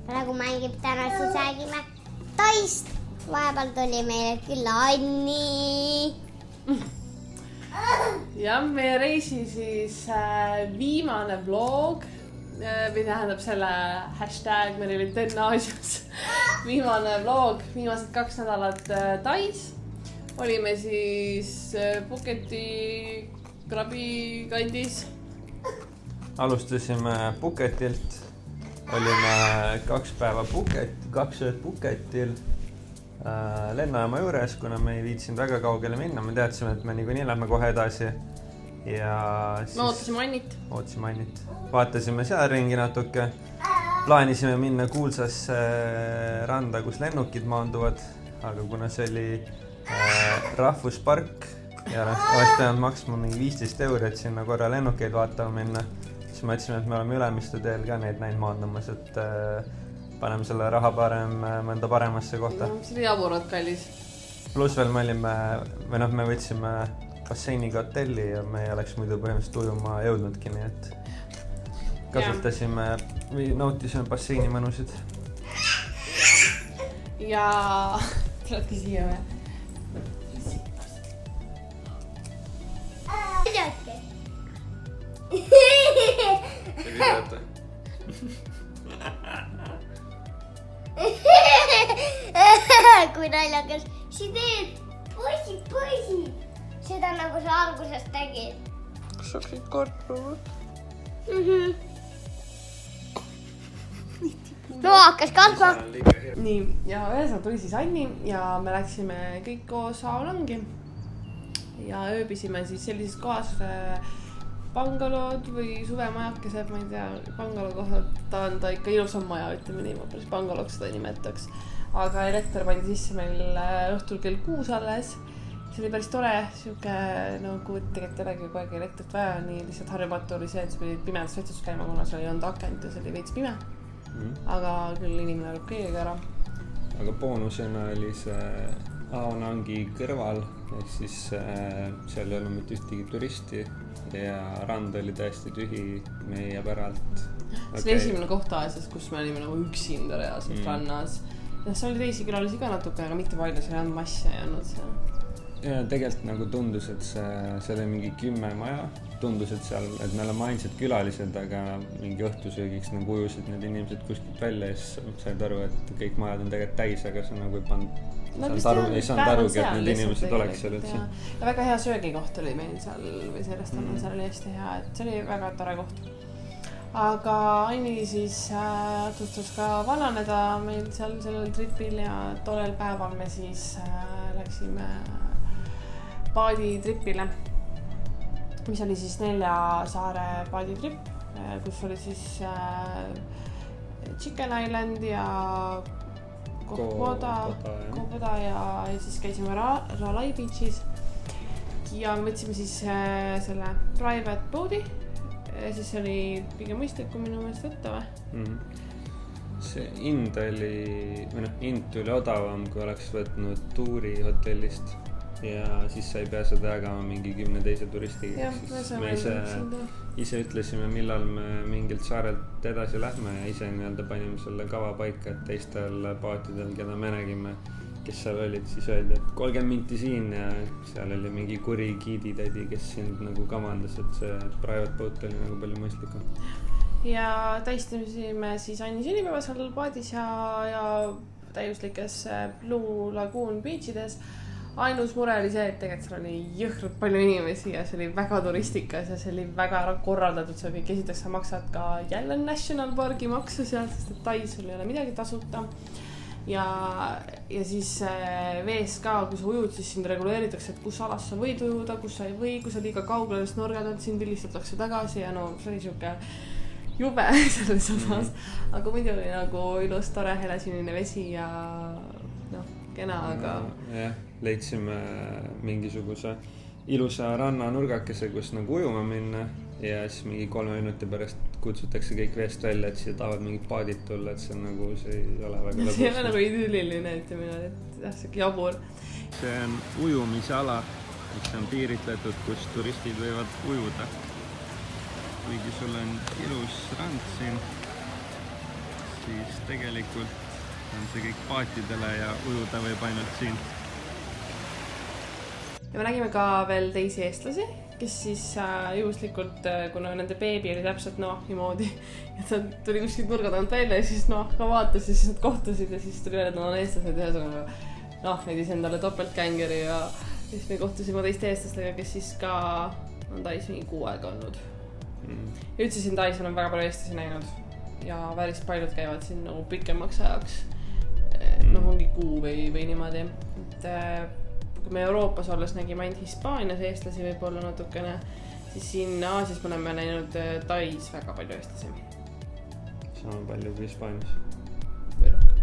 praegu mängib täna, siis räägime Taist. Vahepeal tuli meile külla Anni. Ja meie reisi siis viimane vlog või tähendab selle hashtag meil oli tõenäoliselt viimane vlog, viimased 2 nädalat Tais. Olime siis Phuketi krabi kandis. Alustasime Phuketilt, olime 2 päeva 2 ööd Phuketil lennujaama juures, kuna me ei viitsinud väga kaugele minna, me teadsime, et me niikuinii lähme kohe edasi ja siis me ootasime Annit, vaatasime seal ringi natuke, plaanisime minna kuulsasse randa, kus lennukid maanduvad, aga kuna see oli rahvuspark ja oleks pidanud maksma mingi 15 €, et sinna korra lennukeid vaatama minna, siis mõtlesime, et me oleme Ülemiste teel ka neid näinud maandumas, et paneme selle raha mõnda paremasse kohta. See oli jaburad kallis. Pluss veel me võtsime basseiniga hotelli ja me ei oleks muidu põhimõtteliselt ujuma jõudnudki, nii et kasutasime või nautisime basseini mõnusid. Ja tuledki siia või? Kui naljakas, sa teed poisi. Seda nagu sa alguses tegid. Kas sa hakkasid kartma või? No hakkas kartma. Nii, ja ühesõnaga tuli siis Anni ja me läksime kõik koos Aolangi ja ööbisime siis sellises kohas Bangalood või suvemajakesed, ma ei tea, Bangalo kohta ta on ta ikka ilusam maja, ütleme nii, ma päris Bangaloks seda nimetaks. Aga elekter pandi sisse meil õhtul kell 6 alles. See oli päris tore, siuke, nagu tegelikult ei olegi kogu aeg elektrit vaja, nii lihtsalt harjumatu oli see, et sa pidid pimedas vetsus käima, kuna seal ei olnud akent ja see oli veits pime. Aga küll inimene oleb kõigega ära. Aga boonusena oli see Aonangi kõrval, ehk siis seal ei olnud mitte ühtegi turisti ja rand oli täiesti tühi meie päralt. See oli esimene koht Aasias, kus me olime nagu üksinda reaalselt rannas. Ja see oli teisi külalisi ka natuke, aga mitte palju, see ei olnud massi ei olnud seal. Ja tegelikult nagu tundus, et see oli mingi 10 maja. Tundus, et me oleme ainsad külalised, aga mingi õhtusöögiks nagu ujusid need inimesed kuskilt välja ja siis said aru, et kõik majad on tegelikult täis, aga see nagu ei saanud arugi, et need inimesed oleks seal üldse. Ja väga hea söögikoht oli meil seal või see restoran seal oli hästi hea, et see oli väga tore koht. Aga Anni siis otsustas ka vananeda meil seal sellel tripil ja tollel päeval me siis läksime paaditripile, mis oli siis 4 saare paaditrip, kus oli siis Chicken Island ja Kopoda ja siis käisime Ralai Beachis ja võtsime siis selle private boat'i ja siis oli kõige mõistlikum minu meelest võtta või? See hind tuli odavam, kui oleks võtnud tuuri hotellist ja siis sa ei pea seda jagama mingi 10 teise turistiga. Me ise ütlesime, millal me mingilt saarelt edasi lähme ja ise panime selle kava paika, et teistel paatidel, keda me nägime, kes seal olid, siis öeldi, et 30 minti siin ja seal oli mingi kuri giiditädi, kes sind nagu kamandas, et see private boat oli nagu palju mõistlikum. Ja tähistasime siis Anni sünnipäeva seal paadis ja täiuslikes Blue Lagoon beachides. Ainus mure oli see, et tegelikult seal oli jõhkralt palju inimesi ja see oli väga turistikas ja see oli väga ära korraldatud. See kõik esiteks sa maksad ka jälle National Parki maksu seal, sest et Tais sul ei ole midagi tasuta. Ja siis vees ka, kui sa ujud, siis sind reguleeritakse, et kus alas sa võid ujuda, kus sa ei või, kui sa liiga kaugele norgad on, sind vilistatakse tagasi ja no see oli siuke jube selles osas. Aga muidu oli nagu ilus, tore, helesinine vesi ja kena, aga... Jah, leidsime mingisuguse ilusa rannanurgakese, kus nagu ujuma minna ja siis mingi 3 minuti pärast kutsutakse kõik veest välja, et siia tahavad mingid paadid tulla, et see on nagu, see ei ole väga lõbus. See ei ole nagu idülliline, ütleme, et see jabur. See on ujumisala, mis on piiritletud, kus turistid võivad ujuda. Kuigi sul on ilus rand siin, siis tegelikult on see kõik paatidele ja ujuda võib ainult siin. Ja me nägime ka veel teisi eestlasi, kes siis juhuslikult, kuna nende beebi oli täpselt Noahi moodi ja ta tuli kuskilt nurga tagant välja ja siis Noah ka vaatas ja siis nad kohtusid ja siis tuli välja, et nad on eestlased ja ühesõnaga leidis endale topeltgängeri ja siis me kohtusime teiste eestlastega, kes siis ka on Tais mingi 6 aega olnud. Ja üldse siin Tais olen väga palju eestlasi näinud ja päris paljud käivad siin nagu pikemaks ajaks. Ongi kuu või niimoodi. Kui me Euroopas olles nägime ainult Hispaanias eestlasi võib-olla natukene, siis siin Aasias me oleme näinud Tais väga palju eestlasi. Sama palju kui Hispaanias. Või rohkem.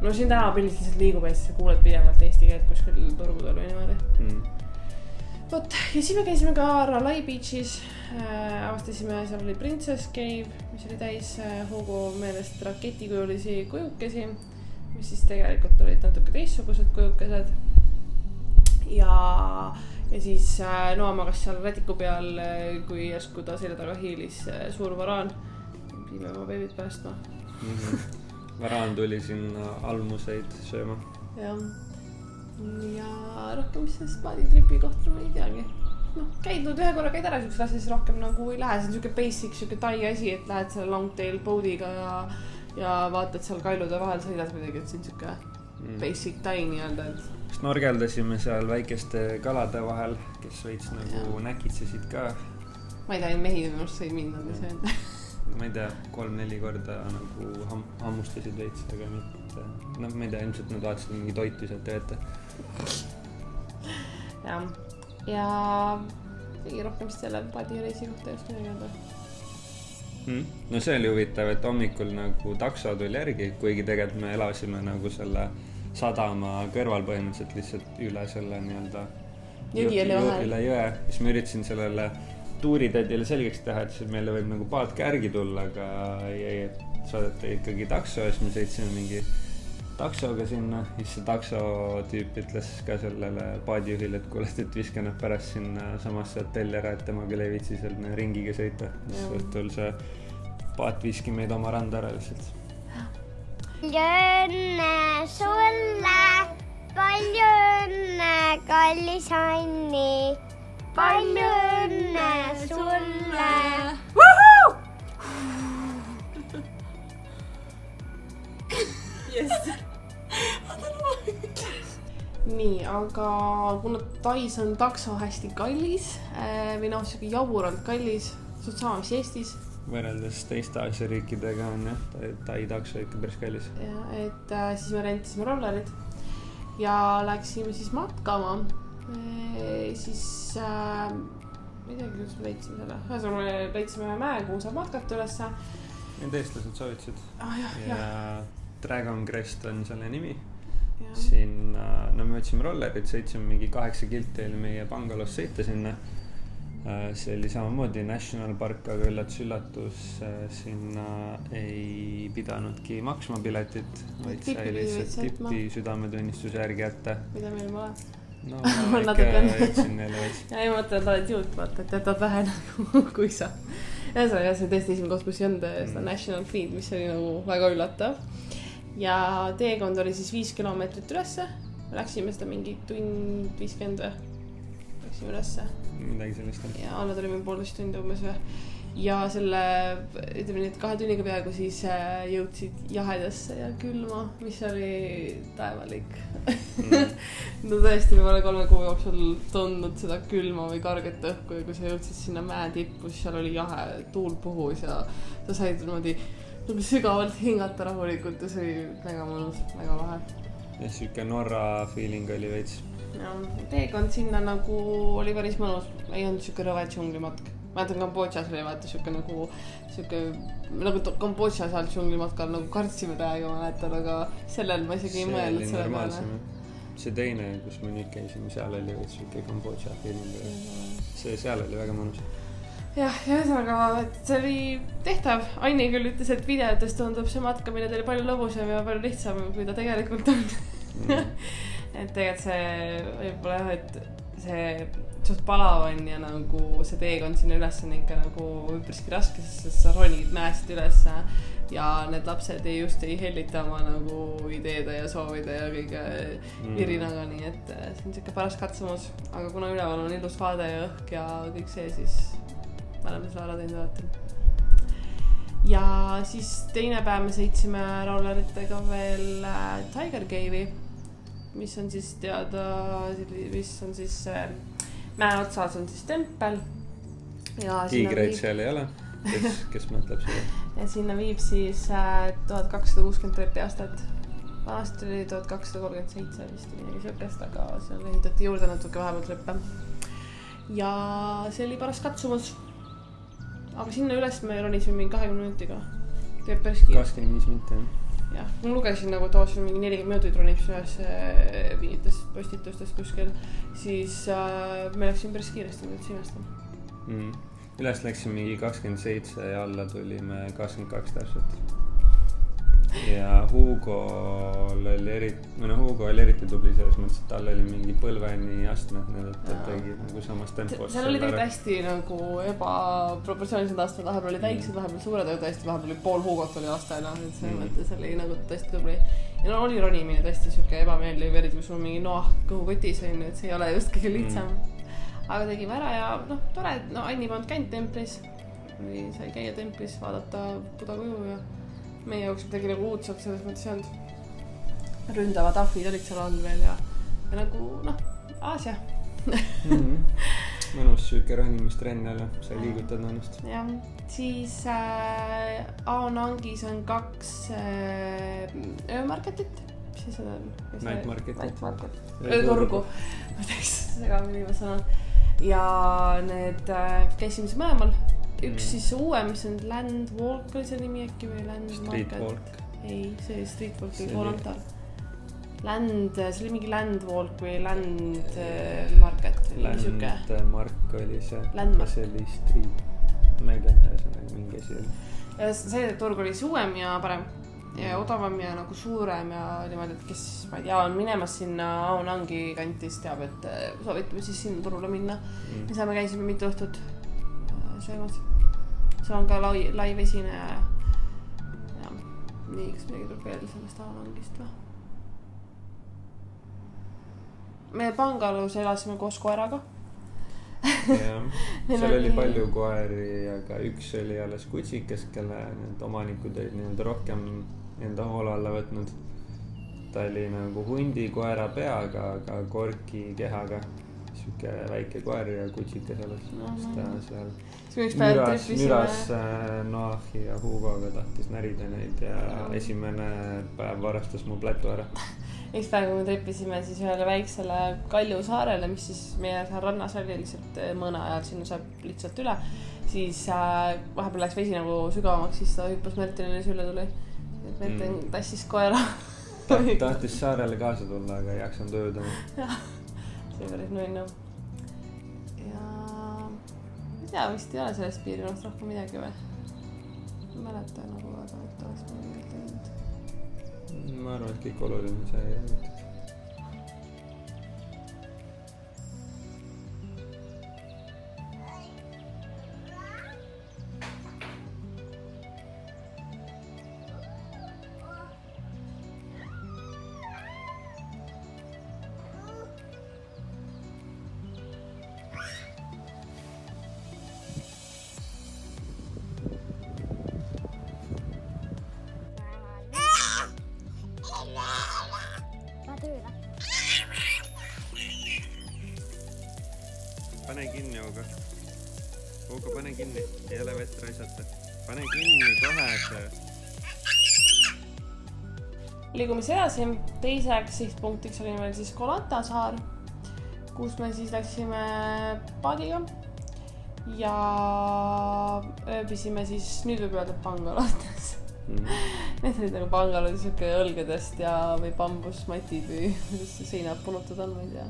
No siin tänavapildis lihtsalt liigub Eestis ja kuuled pidevalt eesti keelt kuskil turgudel või niimoodi. Vot, ja siis me käisime ka Raleigh Beachis, avastasime, seal oli Princess Cave, mis oli täis Hugo meelest raketikujulisi kujukesi, mis siis tegelikult olid natuke teistsugused kujukesed. Ja siis Noa magas seal rätiku peal, kui järsku ta selja taga hiilis suur varaan. Pime oma beebid päästma. Varaan tuli sinna almuseid sööma. Ja rohkem mis see spaaditripi kohta ma ei teagi. Käidnud ühe korra, käid ära siukse asja, siis rohkem nagu ei lähe. See on siuke basic, siuke Tai asi, et lähed selle longtail boatiga ja vaatad seal kailude vahel sõidas midagi, et see on siuke basic Tai nii-öelda, et Kas norgeldasime seal väikeste kalade vahel, kes veits nagu näkitsesid ka. Ma ei tea, mehi tõenäoliselt sõid mind nad ei söönud. Ma ei tea, 3-4 korda nagu hammustasid veits, aga mitte. Ma ei tea, ilmselt nad vaatasid mingi toitu sealt ette. Ja tegi rohkem selle paadireisi kohta just midagi öelda. No see oli huvitav, et hommikul nagu takso tuli järgi, kuigi tegelikult me elasime nagu selle sadama kõrval põhimõtteliselt lihtsalt üle selle nii-öelda üle jõe. Siis ma üritasin sellele tuuritädile selgeks teha, et siis meile võib nagu paat kärgi tulla, aga ei, saadeti ikkagi takso ja siis me sõitsime mingi taksoga sinna. Siis see takso tüüp ütles ka sellele paadijuhile, et kuule, et viska nad pärast sinna samasse hotelli ära, et temaga ei viitsi seal ringiga sõita. Siis õhtul see paat viski meid oma randa ära lihtsalt. Palju õnne sulle, palju õnne, kallis Anni. Palju õnne sulle. Yes. Nii, aga kuna Tais on takso hästi kallis või siuke jaburalt kallis, suht sama mis Eestis. Võrreldes teiste Aasia riikidega on Tai takso ikka päris kallis. Ja, et siis me rentisime rollerid ja läksime siis matkama. Siis ma ei teagi, kuidas me leidsime selle. Ühesõnaga me leidsime mäe, kuhu saab matkata ülesse. Need eestlased soovitasid. Ja Dragon Crest on selle nimi. Siin, me võtsime rollerid, sõitsime mingi 8 kilti oli meie Bangalos sõita sinna. See oli samamoodi National Park, aga üllatus sinna ei pidanudki maksma piletit, vaid sai lihtsalt tippi südametunnistuse järgi jätta. Mida meil pole? No ma ikka jätsin neile veits. Ja ei mõtle, et oled juut, vaata, et jätad vähe nagu kui sa. Ja see oli tõesti esimene koht, kus ei olnud seda National Feed, mis oli nagu väga üllatav. Ja teekond oli siis 5 kilomeetrit ülesse. Läksime seda mingi tund 50 läksime ülesse. Midagi sellist. Ja alla tulime 1,5 tundi umbes või. Ja selle, ütleme nii, et 2 tunniga peaaegu siis jõudsid jahedasse ja külma, mis oli taevalik. No tõesti, me pole 3 kuu jooksul tundnud seda külma või karget õhku ja kui sa jõudsid sinna mäe tippu, siis seal oli jahe, tuul puhus ja sa said niimoodi sügavalt hingata rahulikult ja see oli väga mõnus, väga lahe. Ja siuke Norra feeling oli veits. Ja teekond sinna nagu oli päris mõnus, ei olnud siuke rõve džunglimatk. Ma mäletan Kambodžas oli vaata siuke nagu Kambodžas all džunglimatkal nagu kartsime täiega, ma mäletan, aga sellel ma isegi ei mõelnud selle peale. See teine, kus me nüüd käisime, seal oli siuke Kambodža feeling. Seal oli väga mõnus. Jah, ühesõnaga, et see oli tehtav. Aini küll ütles, et videotes tundub see matkamine teile palju lõbusam ja palju lihtsam, kui ta tegelikult on. Et tegelikult see võib-olla jah, et see suht palav on ja nagu see teekond sinna üles on ikka nagu üpriski raske, sest sa ronid mäest üles ja need lapsed ei hellita oma nagu ideede ja soovide ja kõige virinaga, nii et see on siuke paras katsumus, aga kuna üleval on ilus vaade ja õhk ja kõik see, siis me oleme seda ära teinud alati. Ja siis teine päev me sõitsime rolleritega veel Tiger Cave'i, mis on siis mäe otsas on siis tempel. Tiigreid seal ei ole, kes mõtleb seda. Ja sinna viib siis 1260 trepiastet. Vanasti oli 1237 vist midagi siukest, aga seal ehitati juurde natuke vahepeal treppe. Ja see oli paras katsumus. Aga sinna üles me ronisime mingi 20 minutiga. Teeb päris kiiresti. 25 minutit, jah. Jah, ma lugesin nagu toosin mingi 40 minutit ronib ühes mingitest postitustest kuskil, siis me läksime päris kiiresti, nüüd simestama. Üles läksime mingi 27 ja alla tulime 22 täpselt. Ja Hugo oli eriti tubli selles mõttes, et tal oli mingi põlveni astmed, need ta tegi nagu samas tempos. Seal oli tegelikult hästi nagu ebaproportsioonilised astmed, vahepeal oli väiksed, vahepeal suured, aga tõesti vahepeal oli pool Hugot oli lastena, et see mõttes oli nagu tõesti tubli. Ja no oli ronimine tõesti siuke ebameeldiv, eriti kui sul mingi noah kõhukotis on, et see ei ole just kõige lihtsam. Aga tegime ära ja tore, Anni polnud käinud templis. Sai käia templis, vaadata Buda kuju ja meie jaoks midagi nagu uudselt selles mõttes ei olnud. Ründavad ahvid olid seal all veel ja nagu Aasia. Mõnus süüke ronimistrenn jälle, sai liigutad ennast. Jah, siis Aonangis on 2 öömarketit. Night market. Ööturgu. Ma teeks segamini ma sanon. Ja need käisime siis mõlemal. Üks siis uue, mis on Land Walk oli see nimi äkki või Land Street Market. Walk. Ei, see Street Walk oli Volantal. See oli mingi Land Walk või Land Market. Land Mark oli see. Landmark. See oli Street. Ma ei tea, mingi asi oli. Ja see turg oli uuem ja parem. Ja odavam ja nagu suurem ja niimoodi, et kes, ma ei tea, on minemas sinna Aonangi kantis, teab, et soovitame siis sinna turule minna. Ja seal me käisime mitu õhtut söömas. Seal on ka lai vesineja ja nii, kas midagi tuleb veel sellest Aonangist või? Me Bangalus elasime koos koeraga. Jah, seal oli palju koeri, aga üks oli alles kutsikes, kelle need omanikud olid nii-öelda rohkem enda hoole alla võtnud. Ta oli nagu hundi koera peaga, aga korki kehaga. Siuke väike koer ja kutsikas alles. Ta seal müras Noahi ja Hugoga tahtis närida neid ja esimene päev varastas mu plätu ära. Üks päev, kui me treppisime siis ühele väiksele Kalju saarele, mis siis meie rannas oli lihtsalt mõne ajal, sinna saab lihtsalt üle, siis vahepeal läks vesi nagu sügavamaks, siis ta hüppas Mertenile sülle tuli. Merten tassis koera. Tahtis saarele kaasa tulla, aga ei jaksanud ööda. Jah, see päris nunnu. Ja ei tea, vist ei ole sellest piirkonnast rohkem midagi või? Ma mäleta nagu väga, et oleks mingit teinud. Ma arvan, et kõik oluline see ei ole. Pane kinni, Hugo. Hugo, pane kinni. Ei ole vett raisata. Pane kinni kohe see. Liigumis edasi. Teiseks sihtpunktiks oli meil siis Kolata saar, kus me siis läksime paadiga ja ööbisime siis nüüd võib öelda Bangalotes. Need olid nagu Bangalod siuke õlgedest ja või bambusmatid või kuidas seinad punutud on, ma ei tea.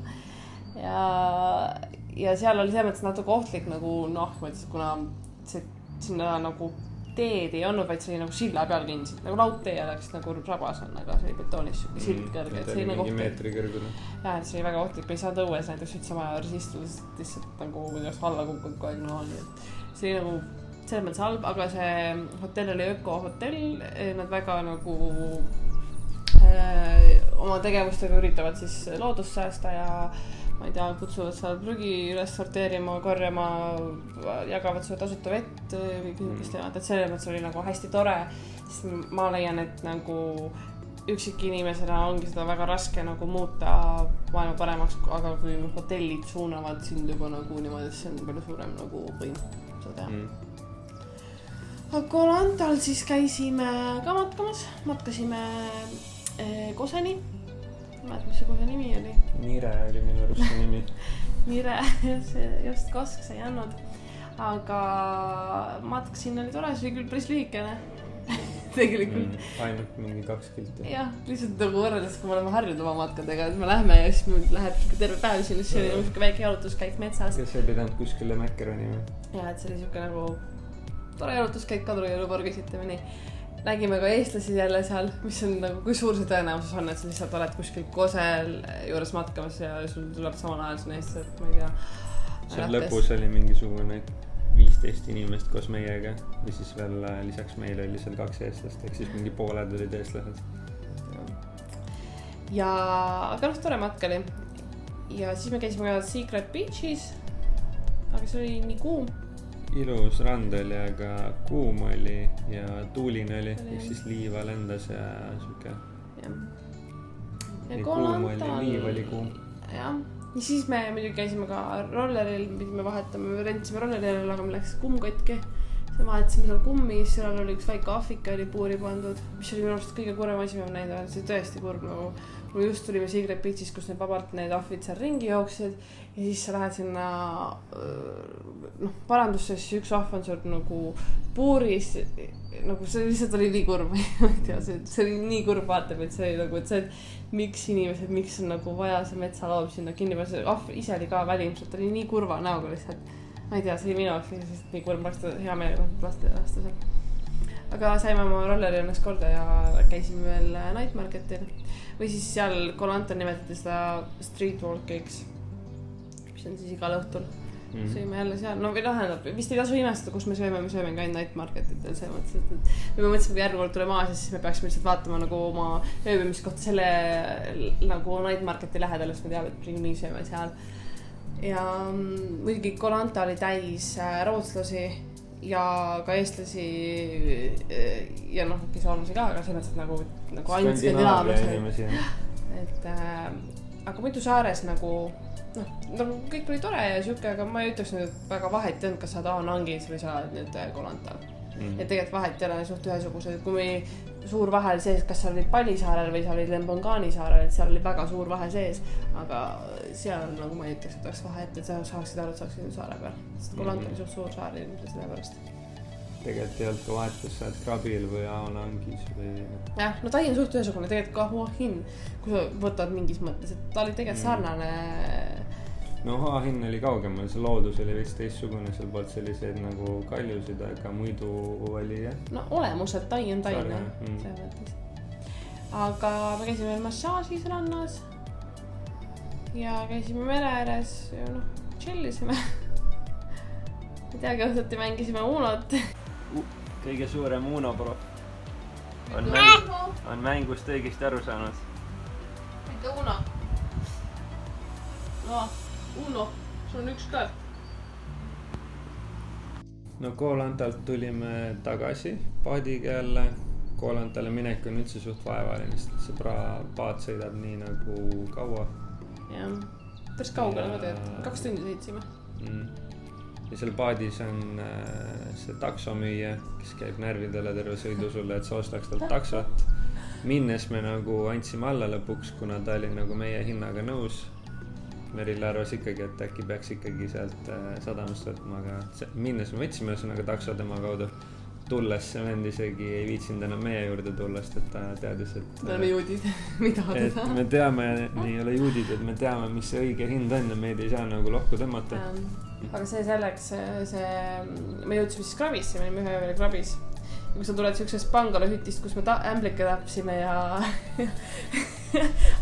Ja seal oli selles mõttes natuke ohtlik nagu kuna sinna nagu teed ei olnud, vaid see oli nagu silla peal kinnisid, nagu laudtee oleks nagu rabas on, aga see oli betoonis sild kõrge. See oli mingi meetri kõrgune. Jah, et see oli väga ohtlik, me ei saanud õues näiteks üldse maja ääres istuda, lihtsalt nagu kuidas alla kukkunud kogu aeg nooni. See oli nagu selles mõttes halb, aga see hotell oli ökohotell, nad väga nagu oma tegevustega üritavad siis loodust säästa ja ma ei tea, kutsuvad seal prügi üles sorteerima, korjama, jagavad seda tasuta vett või kes teevad, et selles mõttes oli nagu hästi tore, sest ma leian, et nagu üksik inimesena ongi seda väga raske nagu muuta maailma paremaks, aga kui hotellid suunavad sind juba nagu niimoodi, see on palju suurem nagu võim seda teha. Aga Kolantal siis käisime ka matkasime Koseni. Mälet, mis see kohe nimi oli? Mire oli minu arust see nimi. Mire, just kosk sai andnud. Aga matk sinna oli tore, see oli küll päris lühikene. Tegelikult. Ainult mingi 2 kilti. Jah, lihtsalt nagu võrreldes, kui me oleme harjunud oma matkadega, et me lähme ja siis me läheb terve päev sinna, siis oli nagu väike jalutuskäik metsas. Ja see ei pidanud kuskile Mäkke ronima. Ja, et see oli siuke nagu tore jalutuskäik Kadrioru-Borgis, ütleme nii. Nägime ka eestlasi jälle seal, mis on nagu, kui suur see tõenäosus on, et sa lihtsalt oled kuskil Kosel juures matkamas ja sul tuleb samal ajal sinna eestlased, ma ei tea. Seal lõpus oli mingisugune 15 inimest koos meiega või siis veel lisaks meile oli seal 2 eestlast, ehk siis mingi pooled olid eestlased. Ja, aga tore matk oli. Ja siis me käisime ka Secret Beach'is, aga see oli nii kuum. Ilus rand oli, aga kuum oli ja tuuline oli, ehk siis liiva lendas ja siuke. Ja kuum oli, liiv oli kuum. Jah, ja siis me muidugi käisime ka rolleril, pidime vahetama, me rentsime rolleril, aga me läks kumm katki. Me vahetasime seal kummis, seal oli üks väike Afrika oli puuri pandud, mis oli minu arust kõige kurvem asi, me näinud, see tõesti kurb nagu. Mul just tulime Secret Beach'is, kus need vabalt need ahvid seal ringi jooksid ja siis sa lähed sinna parandusse, siis üks ahv on seal nagu puuris, nagu see lihtsalt oli nii kurb, ma ei tea, see oli nii kurb vaata, et see oli nagu, et see, et miks inimesed, miks on nagu vaja see metsaloom sinna kinni, see ahv ise oli ka välimselt, oli nii kurva näoga lihtsalt, ma ei tea, see oli minu jaoks lihtsalt nii kurb, ma oleks hea meelega lasta seal. Aga saime oma rolleri õnneks korda ja käisime veel Night Marketil. Või siis seal Kolantal nimetati seda street walkiks, mis on siis igal õhtul. Sõime jälle seal, no või lahendab, vist ei tasu imestada, kus me sööme ka Night Marketitel see mõttes, et me mõtlesime, kui järgmine kord tuleme Aasias, siis me peaksime lihtsalt vaatama nagu oma ööbimiskohta selle nagu Night Marketi lähedal, sest me teame, et nii sööme seal. Ja muidugi Kolanta oli täis rootslasi ja ka eestlasi ja noh, soomlasi ka, aga selles mõttes, et nagu ainult skandinaavlasi. Et aga muidu saares nagu kõik oli tore ja siuke, aga ma ei ütleks nüüd, et väga vahet ei olnud, kas sa oled Anangis või sa oled nüüd Kolantal. Et tegelikult vahet ei ole suht ühesugused, kui suur vahe oli sees, kas sa olid Palisaarel või sa olid Lembongani saarel, et seal oli väga suur vahe sees, aga seal nagu ma ei ütleks, et oleks vahe, et sa saaksid aru, et saaksid saare peal, sest Kolantal oli suht suur saar ilmselt selle pärast. Tegelikult ei olnud ka vahet, kas sa oled Krabil või Anangis või... Jah, no ta on suht ühesugune, tegelikult ka Hua Hin, kui sa võtad mingis mõttes, et ta oli tegelikult sarnane. No Hua Hin oli kaugemal, see loodus oli vist teistsugune, seal polnud selliseid nagu kaljusid, aga muidu oli jah. No olemuselt tai on taine, see mõttes. Aga me käisime veel massaažis rannas ja käisime mere ääres ja chillisime. Ei teagi, õhtuti mängisime Unot. Kõige suurem Uno pro on mängust õigesti aru saanud. Mitte Uno. No, Uno, sul on üks kaart. No Kolantalt tulime tagasi paadiga jälle. Kolantale minek on üldse suht vaevaline, sest see paat sõidab nii nagu kaua. Jah, päris kaugele ma teed, 2 tundi sõitsime. Ja seal paadis on see taksomüüja, kes käib närvidele terve sõidu sulle, et sa ostaks talt taksot. Minnes me nagu andsime alla lõpuks, kuna ta oli nagu meie hinnaga nõus. Meril arvas ikkagi, et äkki peaks ikkagi sealt sadamast võtma, aga minnes me võtsime ühesõnaga takso tema kaudu. Tulles see vend isegi ei viitsinud enam meie juurde tullast, et ta teadis, et... Me oleme juudid, mida teda? Me teame, me ei ole juudid, et me teame, mis see õige hind on ja meid ei saa nagu lohku tõmmata. Aga see selleks, me jõudsime siis Krabisse, me olime ühe veel Krabis. Ja kui sa tuled siuksest Pangala hütist, kus me ämblike täpsime ja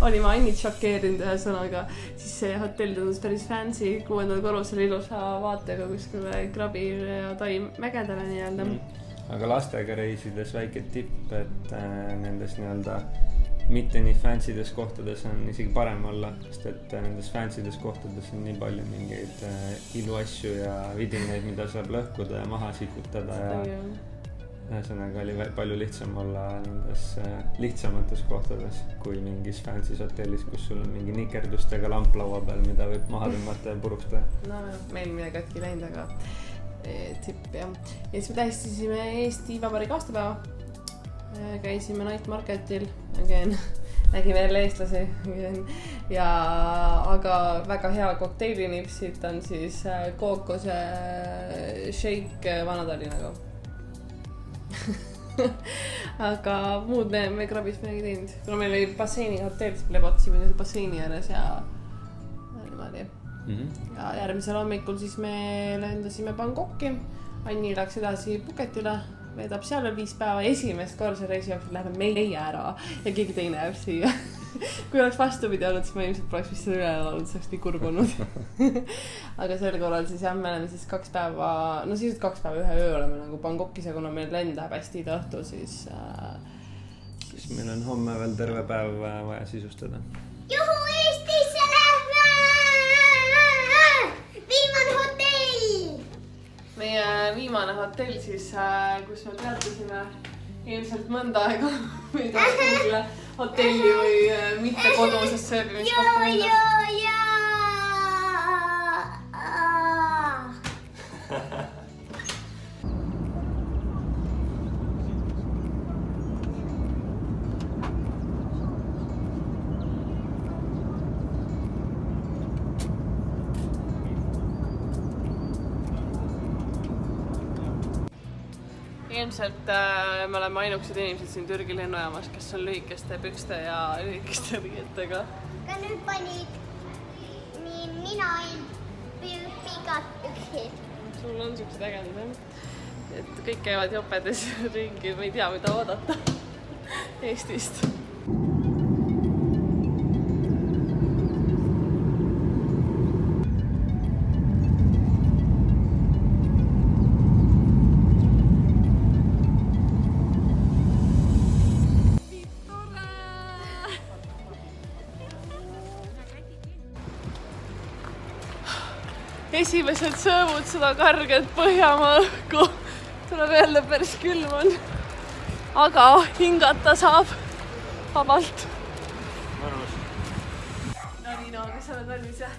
olime Annit šokeerinud ühesõnaga, siis see hotell tundus päris fancy, 6. korrusel ilusa vaatega kuskile Krabile ja Tai mägedele nii-öelda. Aga lastega reisides väike tipp, et nendes nii-öelda mitte nii fancydes kohtades on isegi parem olla, sest et nendes fancydes kohtades on nii palju mingeid iluasju ja vidinaid, mida saab lõhkuda ja maha sikutada ja ühesõnaga oli palju lihtsam olla nendes lihtsamates kohtades kui mingis fancy's hotellis, kus sul on mingi nikerdustega lamp laua peal, mida võib maha tõmmata ja puruks teha. No meil midagi katki läinud, aga tipp jah. Ja siis me tähistasime Eesti Vabariigi aastapäeva. Käisime Night Marketil, nägime jälle eestlasi ja aga väga hea kokteilinips, siit on siis kookose shake Vana-Tallinnaga. Aga muud me Krabis midagi teinud, kuna meil oli basseini hotell, siis me lebotsime basseini ääres ja niimoodi. Ja järgmisel hommikul siis me lendasime Bangkoki, Anni läks edasi Phuketile, veedab seal veel 5 päeva, esimest korda see reisi jooksul läheme meie ära ja keegi teine jääb siia. Kui oleks vastupidi olnud, siis ma ilmselt poleks vist seda üle olnud, see oleks nii kurb olnud. Aga sel korral siis jah, me oleme siis 2 päeva, no siis 2 päeva 1 öö oleme nagu Bangkokis ja kuna meil lend läheb hästi õhtu, siis meil on homme veel terve päev vaja sisustada. Juhu, Eestisse lähme! Viimane hotell! Meie viimane hotell siis, kus me peatusime ilmselt mõnda aega või taas kuhugile hotelli või mitte kodusest sööbimiskohta minna. Ilmselt me oleme ainukesed inimesed siin Türgi lennujaamas, kes on lühikeste pükste ja lühikeste riietega. Aga nüüd panid nii mina pikad püksid. Sul on siuksed ägedad, jah? Et kõik käivad jopedes ringi, me ei tea, mida oodata Eestist. Esimesed söömud seda karget Põhjamaa õhku. Tuleb jälle päris külm on. Aga hingata saab vabalt. Arvus. No Niino, kas sa oled valmis, jah?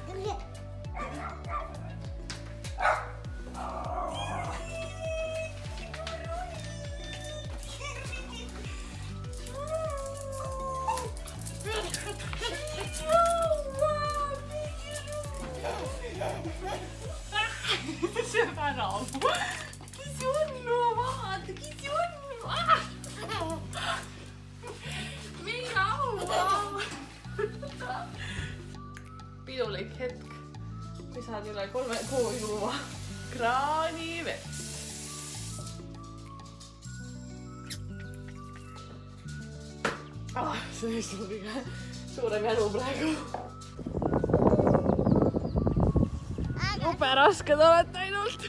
See on ära ammu. Kes on no vaata, kes on? Miau! Pidulik hetk. Kui saad üle 3 kuu juua kraanivett. See on sul kõige suurem jälu praegu. Jube rasked olete ainult.